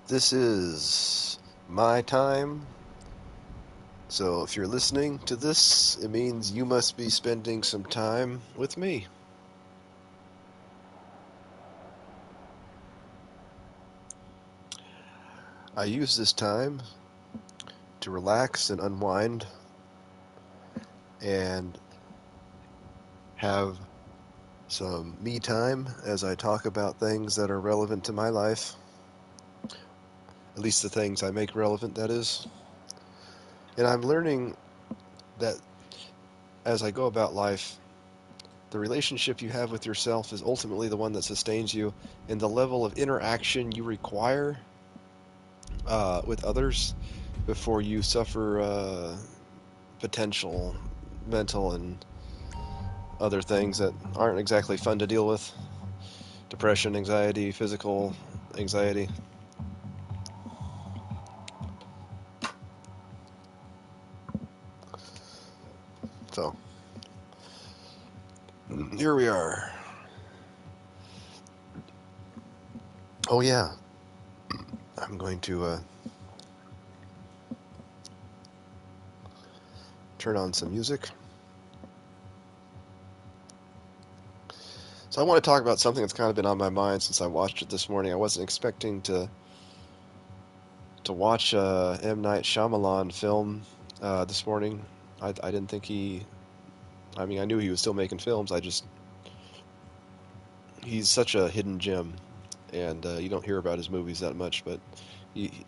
This is my time. So if you're listening to this, it means you must be spending some time with me. I use this time to relax and unwind and have some me time as I talk about things that are relevant to my life. At least the things I make relevant, that is. And I'm learning that as I go about life, the relationship you have with yourself is ultimately the one that sustains you, and the level of interaction you require with others before you suffer potential mental and other things that aren't exactly fun to deal with. Depression, anxiety, physical anxiety. So, here we are. Oh, yeah. I'm going to turn on some music. So, I want to talk about something that's kind of been on my mind since I watched it this morning. I wasn't expecting to watch a M. Night Shyamalan film this morning. I didn't think he. I mean, I knew he was still making films. He's such a hidden gem, and you don't hear about his movies that much. But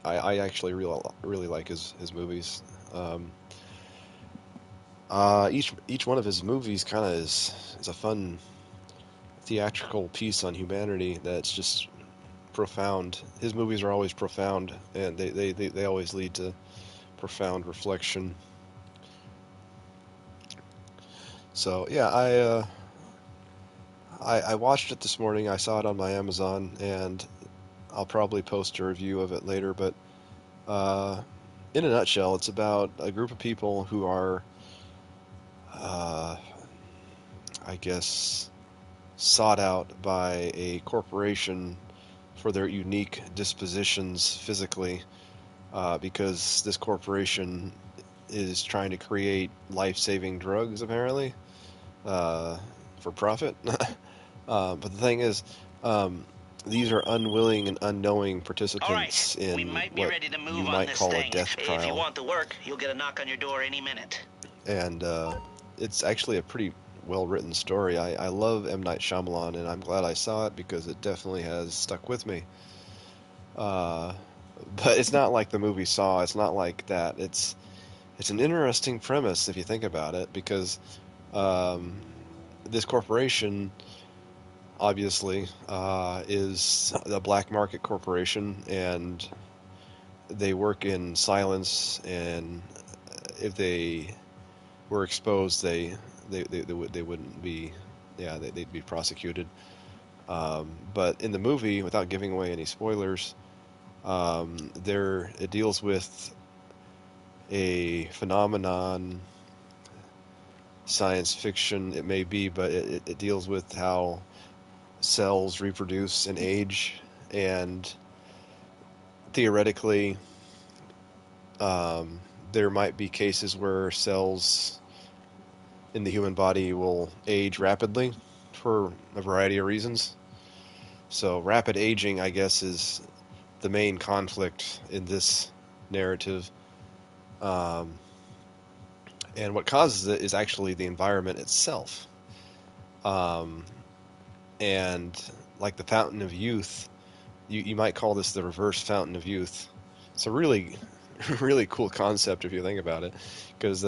I actually really like his movies. Um, each one of his movies kind of is a fun theatrical piece on humanity that's just profound. His movies are always profound, and they always lead to profound reflection. So yeah, I watched it this morning. I saw it on my Amazon, and I'll probably post a review of it later. But uh, in a nutshell, it's about a group of people who are, uh, I guess, sought out by a corporation for their unique dispositions physically, because this corporation is trying to create life-saving drugs, apparently, uh, for profit. But the thing is, um, these are unwilling and unknowing All right, participants we in might be what ready to you move on might this call a thing. death If you trial. want the work, you'll get a knock on your door any minute. And it's actually a pretty well-written story. I love M. Night Shyamalan, and I'm glad I saw it because it definitely has stuck with me. Uh, but it's not like the movie Saw. It's not like that. It's an interesting premise if you think about it, because um, this corporation obviously is a black market corporation, and they work in silence. And if they were exposed, they wouldn't be, yeah, they'd be prosecuted. But in the movie, without giving away any spoilers, there it deals with a phenomenon, science fiction it may be, but it deals with how cells reproduce and age, and theoretically, um, there might be cases where cells in the human body will age rapidly for a variety of reasons. So, rapid aging, I guess, is the main conflict in this narrative. Um, and what causes it is actually the environment itself. Um, and like the fountain of youth, you might call this the reverse fountain of youth. It's a really, really cool concept if you think about it, because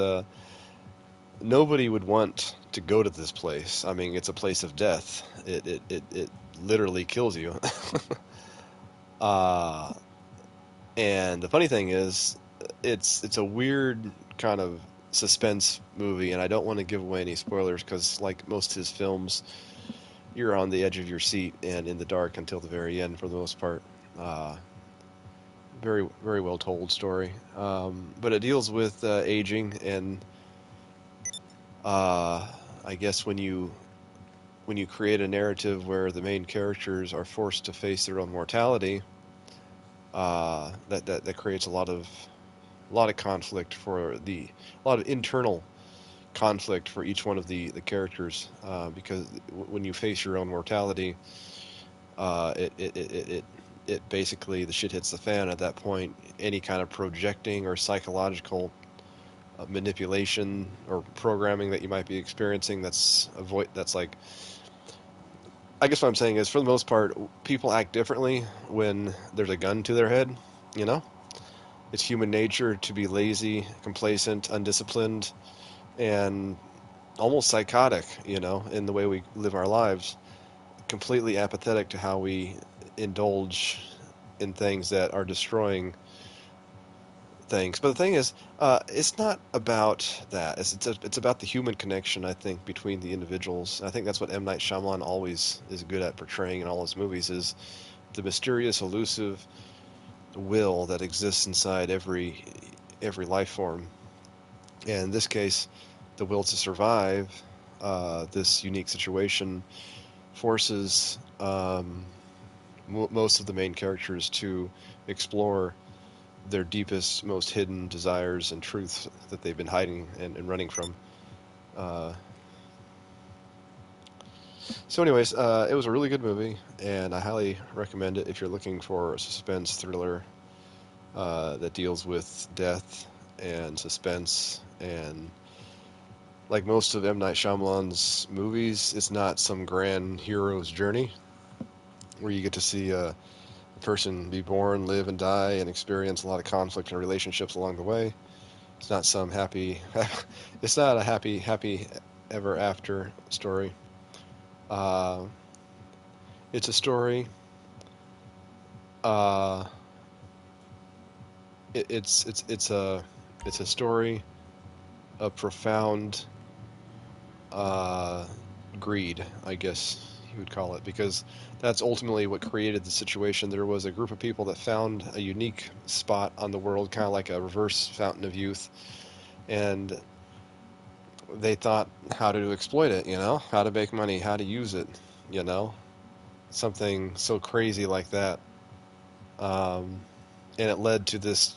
nobody would want to go to this place. I mean, it's a place of death. It literally kills you. uh, and the funny thing is, it's a weird kind of suspense movie, and I don't want to give away any spoilers because, like most of his films, you're on the edge of your seat and in the dark until the very end for the most part. Uh, very very well told story, but it deals with aging and uh, I guess when you create a narrative where the main characters are forced to face their own mortality, that creates a lot of conflict a lot of internal conflict for each one of the characters, because when you face your own mortality, uh, it, it, it, it, it it basically, the shit hits the fan at that point. Any kind of projecting or psychological manipulation or programming that you might be experiencing, that's like, I guess what I'm saying is, for the most part, people act differently when there's a gun to their head, you know? It's human nature to be lazy, complacent, undisciplined, and almost psychotic, in the way we live our lives, completely apathetic to how we indulge in things that are destroying things. But the thing is, it's not about that. It's about the human connection, I think, between the individuals. I think that's what M. Night Shyamalan always is good at portraying in all his movies, is the mysterious, elusive will that exists inside every life form. And in this case, the will to survive this unique situation forces most of the main characters to explore their deepest, most hidden desires and truths that they've been hiding and running from. Uh, anyways, it was a really good movie, and I highly recommend it if you're looking for a suspense thriller that deals with death and suspense. And like most of M. Night Shyamalan's movies, it's not some grand hero's journey where you get to see a person be born, live, and die, and experience a lot of conflict and relationships along the way. It's not some happy. It's not a happy ever after story. Uh, it's a story. Uh, it's a story of profound uh, greed, I guess you would call it, because that's ultimately what created the situation. There was a group of people that found a unique spot on the world, kind of like a reverse fountain of youth, and they thought how to exploit it, how to make money, how to use it, you know, something so crazy like that. Um, and it led to this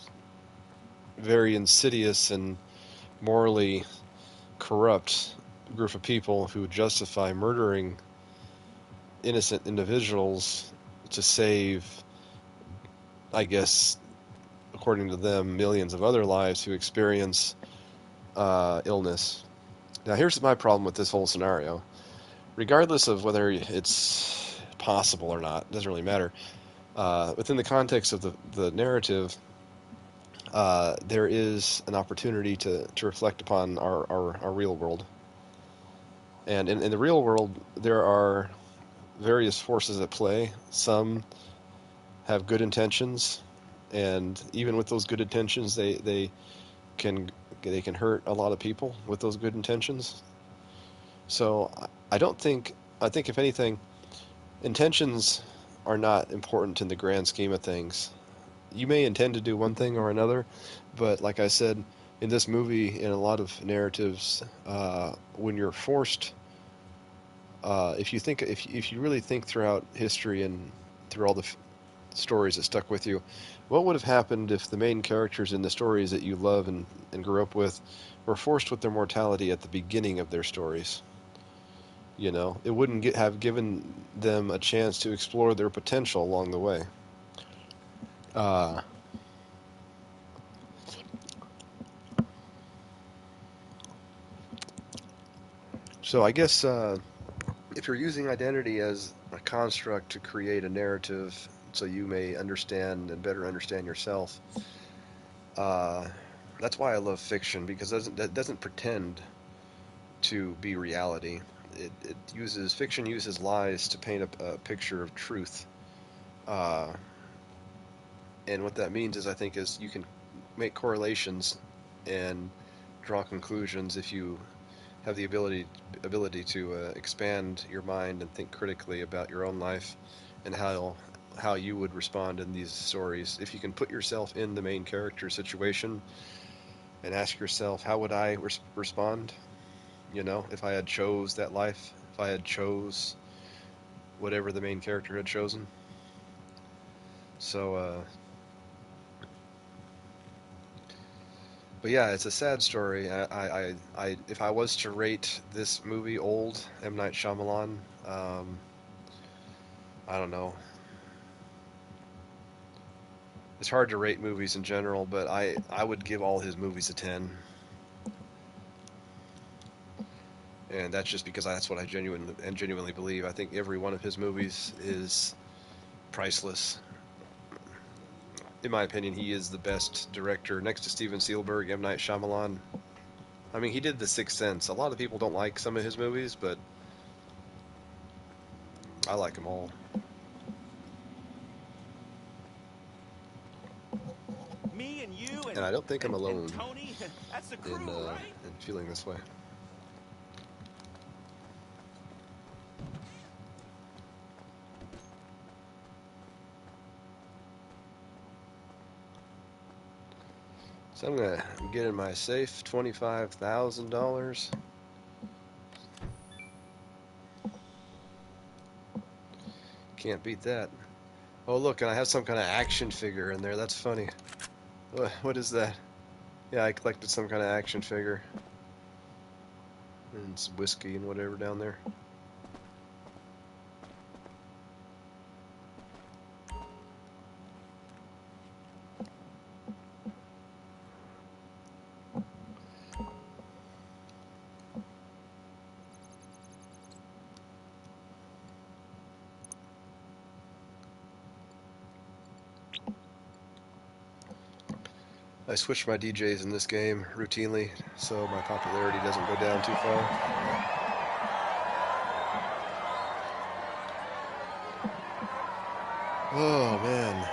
very insidious and morally corrupt group of people who justify murdering innocent individuals to save, I guess, according to them, millions of other lives who experience illness. Now, here's my problem with this whole scenario. Regardless of whether it's possible or not, it doesn't really matter. Within the context of the narrative, there is an opportunity to reflect upon our real world. And in the real world, there are various forces at play. Some have good intentions, and even with those good intentions, can they can hurt a lot of people with those good intentions. So I don't think I think if anything, intentions are not important in the grand scheme of things. You may intend to do one thing or another, but like I said, in this movie, in a lot of narratives, when you're forced, if you really think throughout history and through all the stories that stuck with you, what would have happened if the main characters in the stories that you love and grew up with were forced with their mortality at the beginning of their stories? It wouldn't have given them a chance to explore their potential along the way. Uh, so I guess if you're using identity as a construct to create a narrative so you may understand and better understand yourself, uh, that's why I love fiction, because that doesn't pretend to be reality. Fiction uses lies to paint a picture of truth. Uh, and what that means is, I think, is you can make correlations and draw conclusions if you have the ability to expand your mind and think critically about your own life and how you would respond in these stories. If you can put yourself in the main character situation and ask yourself, how would I respond? If I had chose that life, if I had chose whatever the main character had chosen. So But yeah, it's a sad story. If I was to rate this movie old, M. Night Shyamalan, I don't know. It's hard to rate movies in general, but I would give all his movies a 10. And that's just because that's what I genuinely believe. I think every one of his movies is priceless. In my opinion, he is the best director next to Steven Spielberg, M. Night Shyamalan. I mean, he did The Sixth Sense. A lot of people don't like some of his movies, but I like them all. Me and you And I don't think I'm and alone Tony, that's the crew, in right? feeling this way. So I'm gonna get in my safe $25,000. Can't beat that. Oh look, and I have some kind of action figure in there. That's funny. What is that? Yeah, I collected some kind of action figure. And some whiskey and whatever down there. I switch my DJs in this game routinely, so my popularity doesn't go down too far. Oh man.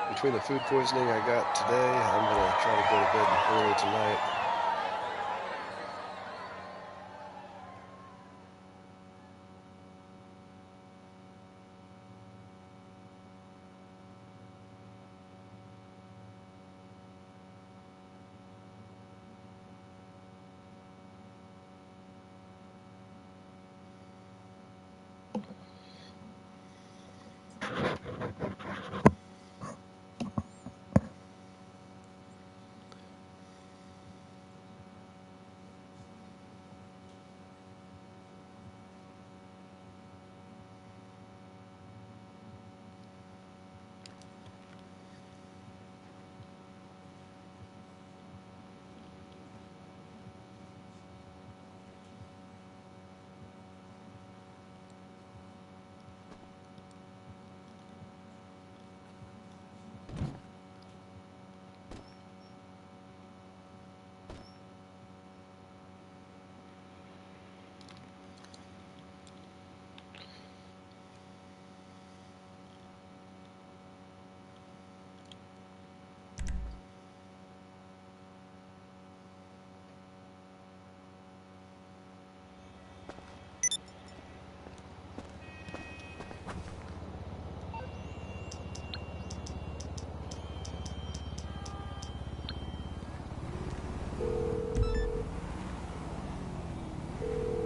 Between the food poisoning I got today, I'm gonna try to go to bed early tonight.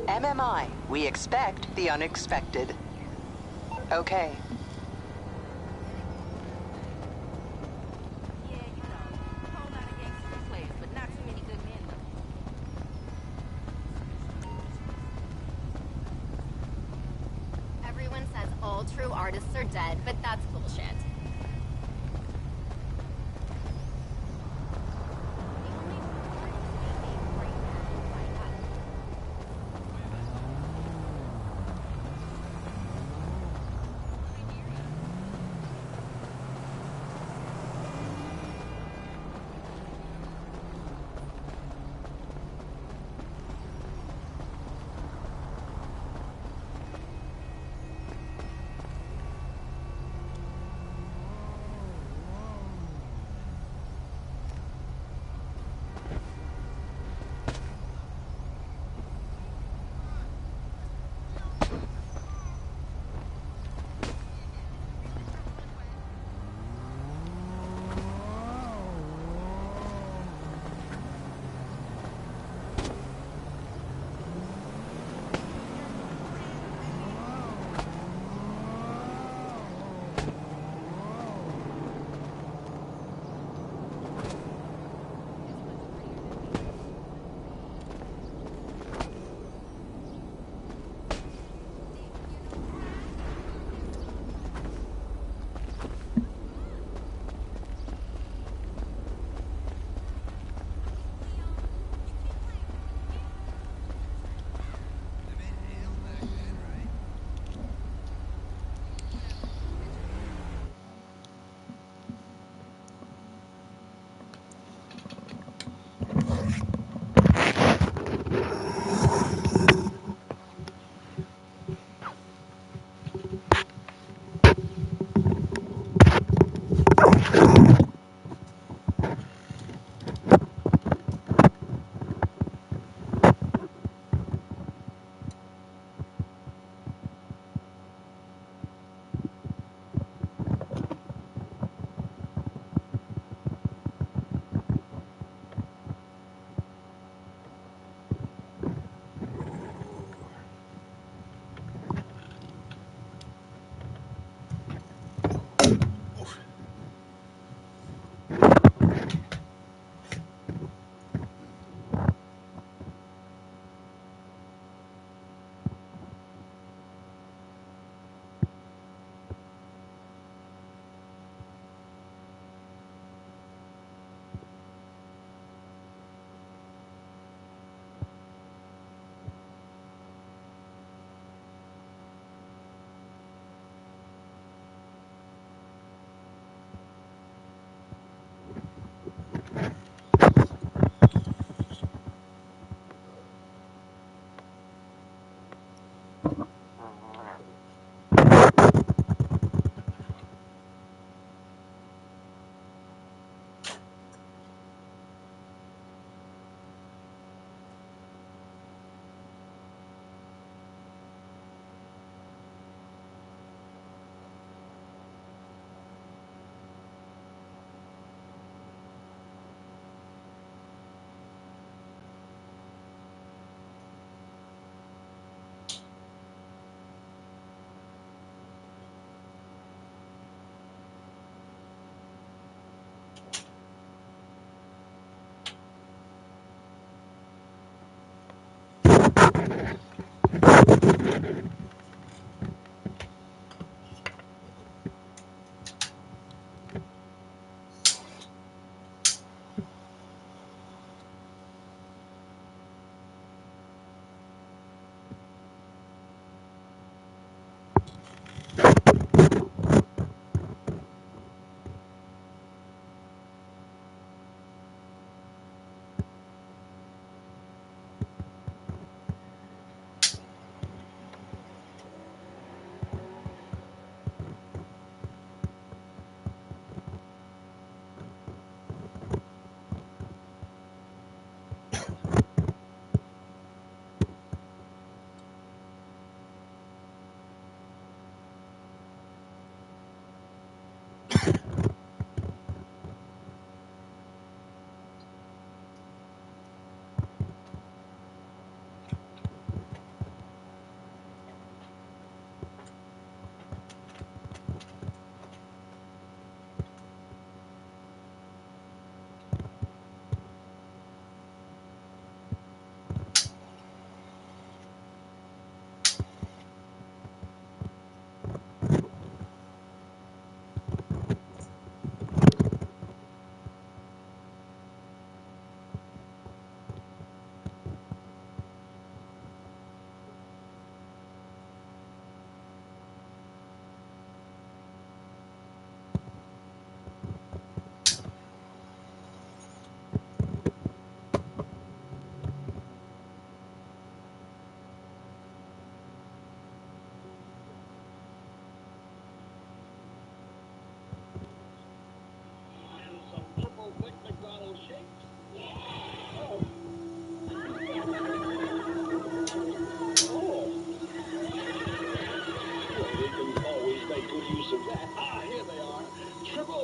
MMI, we expect the unexpected. Okay. Yeah, you know, a whole lot of gangster slaves, but not too many good men though. Everyone says all true artists are dead, but that's bullshit.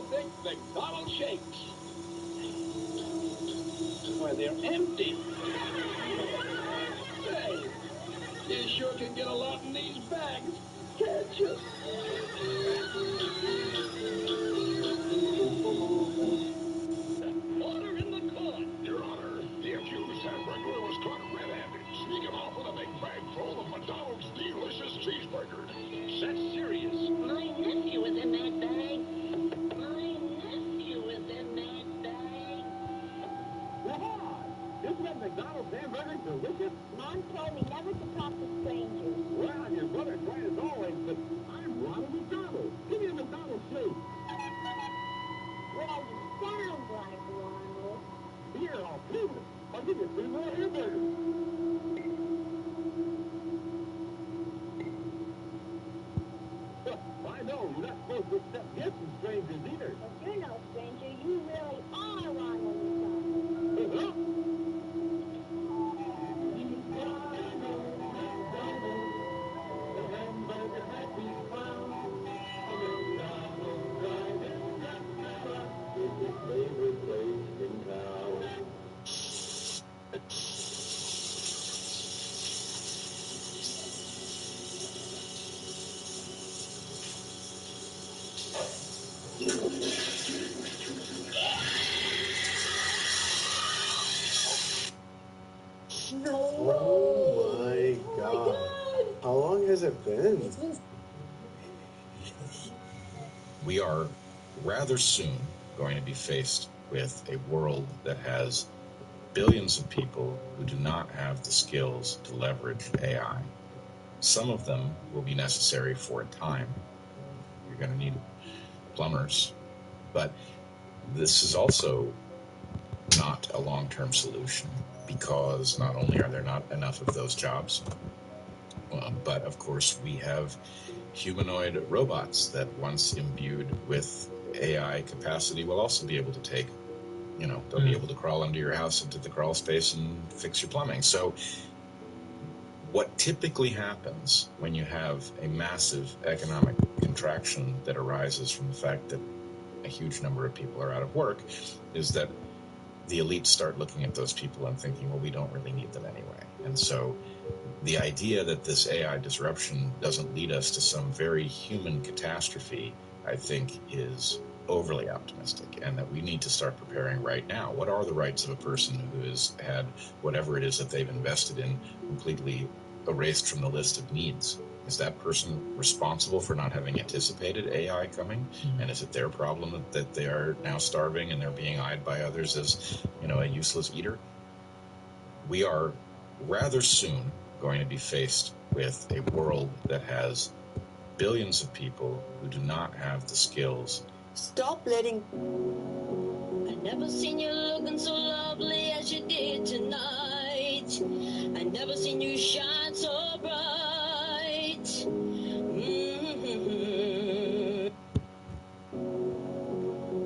think McDonald's shakes. Why, they're empty. Hey, you sure can get a lot in these bags, can't you? Order in the court. Your Honor, the accused hamburglar was caught red-handed, sneaking off with a big bag full of McDonald's delicious cheeseburgers. That's serious. My nephew was in that bag. My nephew was in that bag. What? Isn't that McDonald's hamburger delicious? Mom told me never to talk to strangers. Well, your brother's right as always, but I'm Ronald McDonald. Give me a McDonald's soup. Well, you sound like Ronald. Here, I'll prove it. I'll give you 3 more hamburgers. I know, you're not supposed to accept gifts from strangers either. But you're no stranger. You really are Ronald McDonald. Oh my God. How long has it been? We are rather soon going to be faced with a world that has billions of people who do not have the skills to leverage AI. Some of them will be necessary for a time. You're going to need plumbers. But this is also not a long-term solution, because not only are there not enough of those jobs, but of course we have humanoid robots that, once imbued with AI capacity, will also be able to take, they'll be able to crawl under your house into the crawl space and fix your plumbing. So what typically happens when you have a massive economic contraction that arises from the fact that a huge number of people are out of work is that the elites start looking at those people and thinking, well, we don't really need them anyway. And so the idea that this AI disruption doesn't lead us to some very human catastrophe, I think, is overly optimistic, and that we need to start preparing right now. What are the rights of a person who has had whatever it is that they've invested in completely erased from the list of needs? Is that person responsible for not having anticipated AI coming? And is it their problem that they are now starving and they're being eyed by others as, a useless eater? We are rather soon going to be faced with a world that has billions of people who do not have the skills. Stop letting... I never seen you looking so lovely as you did tonight. I never seen you shine so bright.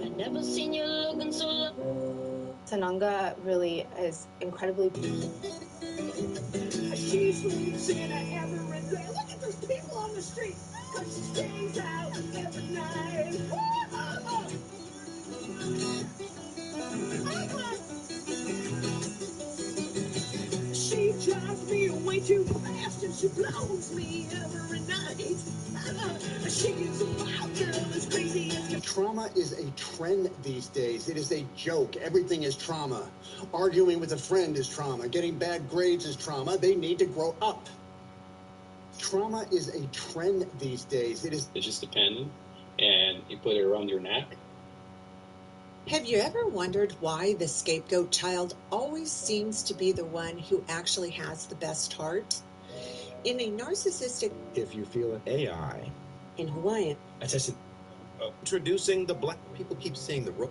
I never seen you looking so lovely. Sananga really is incredibly... She's Louisiana every day. Look at those people on the street. Cause she stays out every night. She drives me away too fast and she blows me every night. She's a wild girl as crazy as... Trauma is a trend these days. It is a joke. Everything is trauma. Arguing with a friend is trauma. Getting bad grades is trauma. They need to grow up. Trauma is a trend these days. It's just a pin, and you put it around your neck. Have you ever wondered why the scapegoat child always seems to be the one who actually has the best heart? In a narcissistic... If you feel an AI... In Hawaiian... I tested... introducing the black... People keep saying the...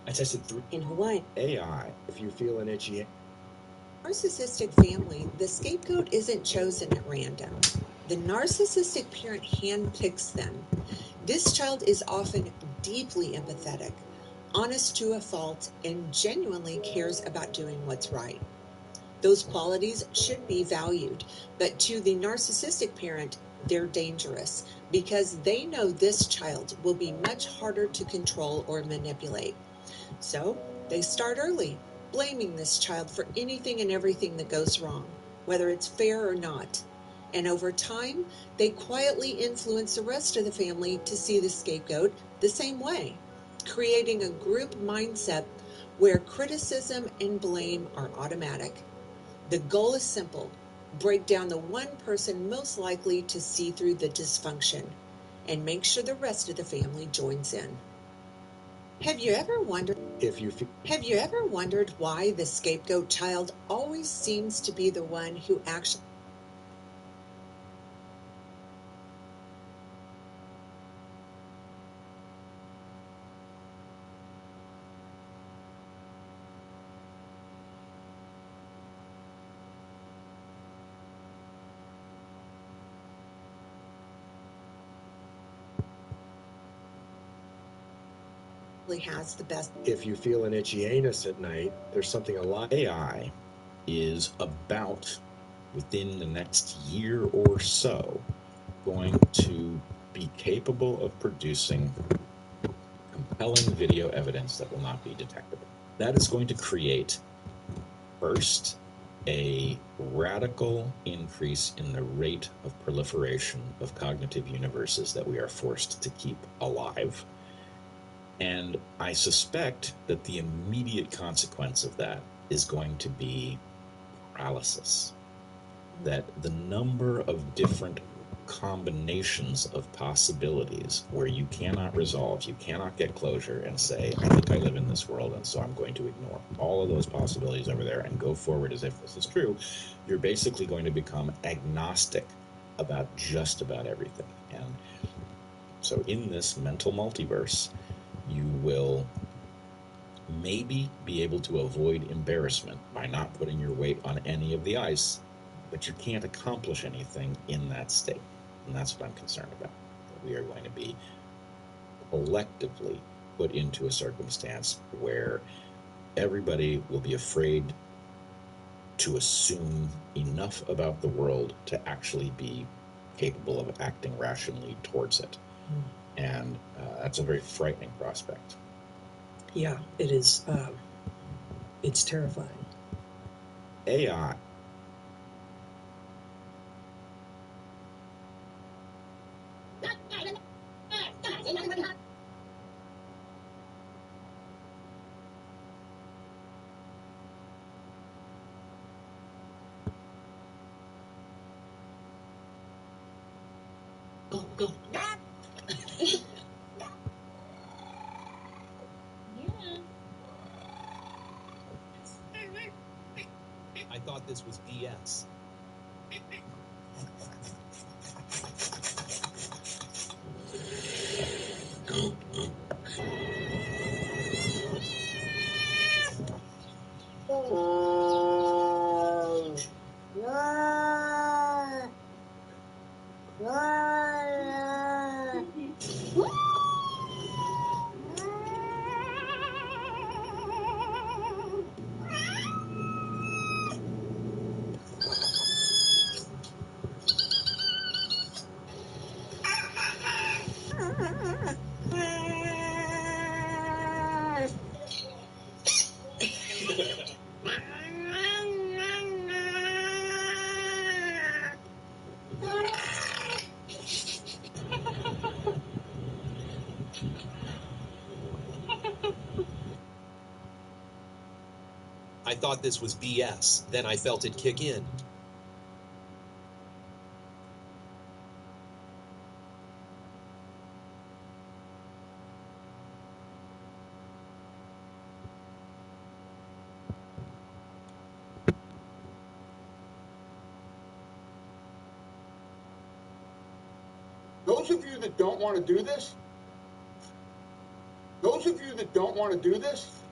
I tested through... In Hawaiian... AI. If you feel an itchy... Narcissistic family, the scapegoat isn't chosen at random. The narcissistic parent handpicks them. This child is often deeply empathetic, honest to a fault, and genuinely cares about doing what's right. Those qualities should be valued, but to the narcissistic parent, they're dangerous because they know this child will be much harder to control or manipulate. So they start early, blaming this child for anything and everything that goes wrong, whether it's fair or not. And over time, they quietly influence the rest of the family to see the scapegoat the same way, creating a group mindset where criticism and blame are automatic. The goal is simple: break down the one person most likely to see through the dysfunction and make sure the rest of the family joins in. Have you ever wondered why the scapegoat child always seems to be the one who actually has the best? If you feel an itchy anus at night, there's something alive. AI is about, within the next year or so, going to be capable of producing compelling video evidence that will not be detectable. That is going to create, first, a radical increase in the rate of proliferation of cognitive universes that we are forced to keep alive. And I suspect that the immediate consequence of that is going to be paralysis. That the number of different combinations of possibilities where you cannot resolve, you cannot get closure and say, I think I live in this world, and so I'm going to ignore all of those possibilities over there and go forward as if this is true, you're basically going to become agnostic about just about everything. And so in this mental multiverse, you will maybe be able to avoid embarrassment by not putting your weight on any of the ice, but you can't accomplish anything in that state. And that's what I'm concerned about. That we are going to be collectively put into a circumstance where everybody will be afraid to assume enough about the world to actually be capable of acting rationally towards it. And that's a very frightening prospect. Yeah, it is. It's terrifying. AI. Go. I thought this was BS. I thought this was BS. Then I felt it kick in. Those of you that don't want to do this,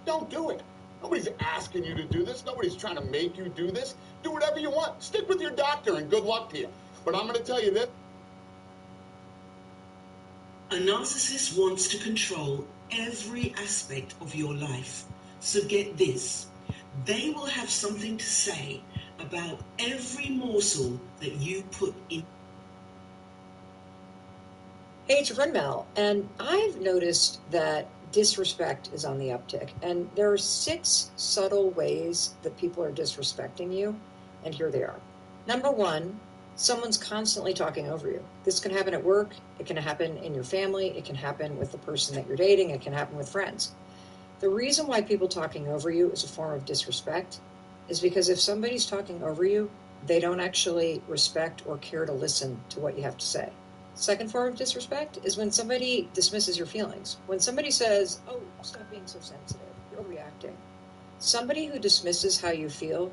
don't do it. Nobody's asking you to do this. Nobody's trying to make you do this. Do whatever you want. Stick with your doctor and good luck to you. But I'm going to tell you this. A narcissist wants to control every aspect of your life. So get this, they will have something to say about every morsel that you put in. Hey, it's your friend Mel, and I've noticed that disrespect is on the uptick, and there are 6 subtle ways that people are disrespecting you, and here they are. Number 1, someone's constantly talking over you. This can happen at work, it can happen in your family, it can happen with the person that you're dating, it can happen with friends. The reason why people talking over you is a form of disrespect is because if somebody's talking over you, they don't actually respect or care to listen to what you have to say. Second form of disrespect is when somebody dismisses your feelings. When somebody says, oh, stop being so sensitive, you're overreacting. Somebody who dismisses how you feel